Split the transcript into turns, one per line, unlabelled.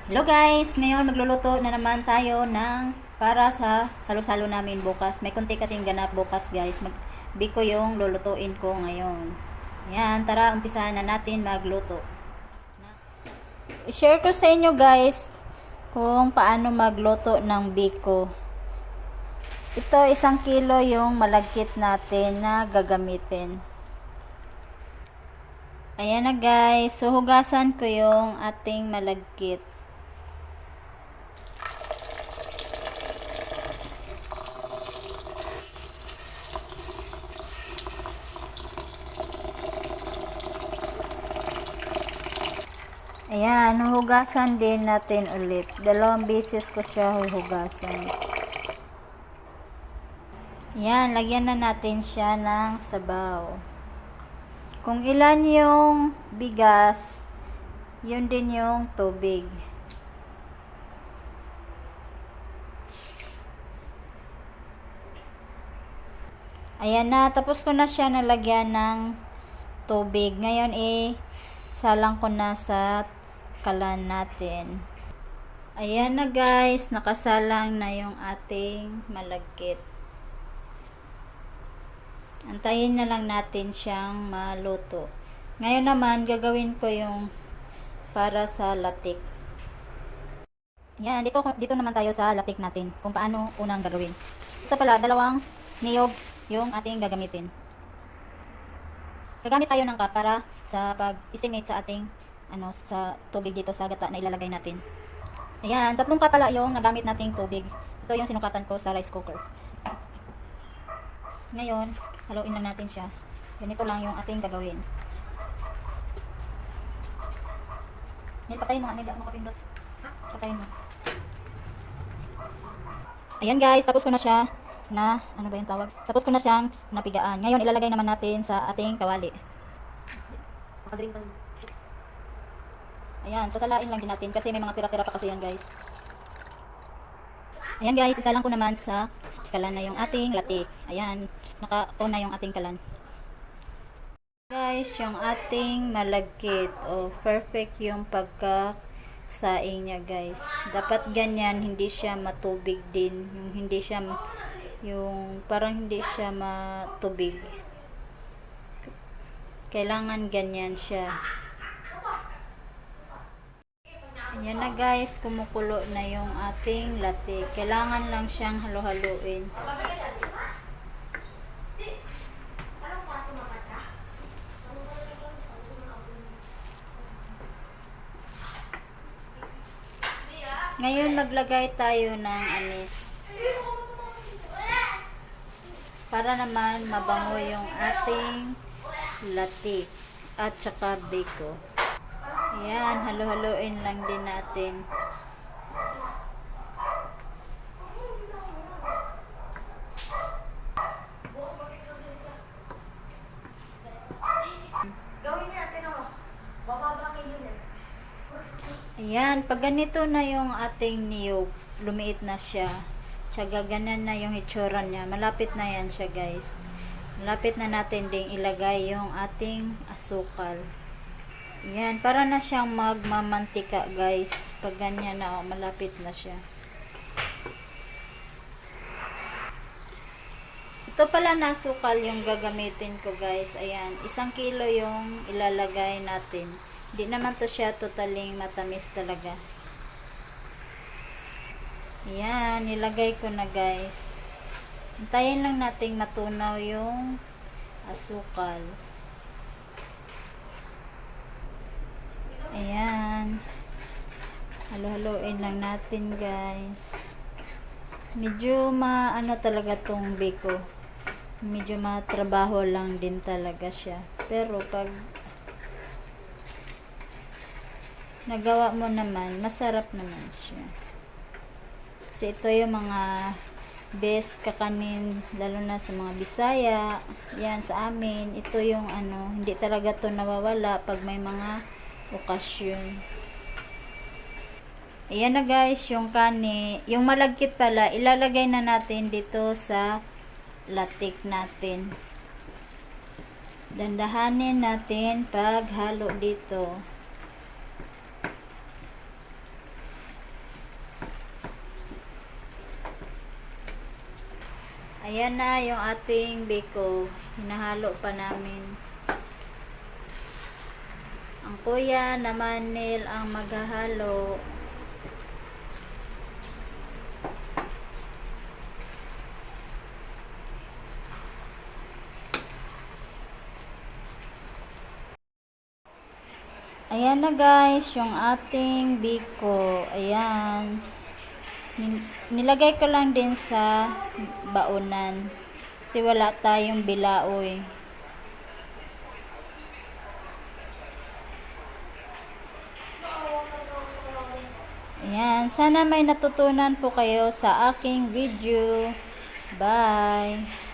Hello guys! Ngayon magluluto na naman tayo ng para sa salo-salo namin bukas. May konti kasing ganap bukas guys. Biko yung lulutuin ko ngayon. Ayan, tara umpisahan na natin magluto. I-share ko sa inyo guys kung paano magluto ng biko. Ito 1 kilo yung malagkit natin na gagamitin. Ayan na guys, so hugasan ko yung ating malagkit. Ayan, hugasan din natin ulit. 2 beses ko siya hugasan. Ayan, lagyan na natin siya ng sabaw. Kung ilan yung bigas, yun din yung tubig. Ayan na, tapos ko na siya nalagyan ng tubig. Ngayon salang ko na sa kalan natin. Ayan na guys, nakasalang na yung ating malagkit. Antayin na lang natin siyang maluto. Ngayon naman, gagawin ko yung para sa latik. Yan, dito naman tayo sa latik natin. Kung paano unang gagawin. Ito pala, 2 niyog yung ating gagamitin. Gagamit tayo ng cup para sa pag-estimate sa ating sa tubig dito sa gata na ilalagay natin. Ayan, 3 cup pala yung nagamit nating tubig. Ito yung sinukatan ko sa rice cooker. Ngayon, haluin na natin siya. Ganito lang yung ating gagawin. Patayin mo, hindi ako makapindot. Patayin mo. Ayan guys, tapos ko na siya na, ano ba yung tawag? Tapos ko na siyang napigaan. Ngayon, ilalagay naman natin sa ating kawali. Ayan, sasalain lang din natin kasi may mga tira-tira pa kasi yan guys. Ayan guys, isalang ko naman sa kalan na yung ating latik. Ayan, naka-on na yung ating kalan. Guys, yung ating malagkit. Oh, perfect yung pagka-saing niya guys. Dapat ganyan, hindi siya matubig din. Yung hindi siya, yung parang hindi siya matubig. Kailangan ganyan siya. Ayan na guys, kumukulo na yung ating latik. Kailangan lang siyang halo-haluin. Ngayon maglagay tayo ng anis. Para naman mabango yung ating latik at saka biko. Ayan, halo-haloin lang din natin. Ayan, pag ganito na yung ating niyog, lumiit na siya. Tsaka ganan na yung hitsura niya. Malapit na yan siya guys. Malapit na natin ding ilagay yung ating asukal. Yan, para na siyang magmamantika guys. Pag ganyan na, malapit na siya. Ito pala na sukal yung gagamitin ko guys. Ayan, 1 kilo yung ilalagay natin. Hindi naman to siya totaling matamis talaga. Ayan, nilagay ko na guys. Hintayin lang nating matunaw yung asukal. Ayan. Halo-haloin lang natin guys. Medyo ano talaga tong biko. Medyo matrabaho lang din talaga siya. Pero pag nagawa mo naman, masarap naman siya. Kasi ito yung mga best kakanin, lalo na sa mga Bisaya. Yan sa amin. Ito yung hindi talaga to nawawala pag may mga okasyon. Ayan na guys, yung yung malagkit pala, ilalagay na natin dito sa latik natin. Dandahanin natin paghalo dito. Ayan na yung ating biko. Hinahalo pa namin. Ang kuya naman Neil ang maghahalo. Ayan na guys, yung ating biko. Ayan. Nilagay ko lang din sa baonan. Kasi wala tayong bilaoy. Ayan. Sana may natutunan po kayo sa aking video. Bye!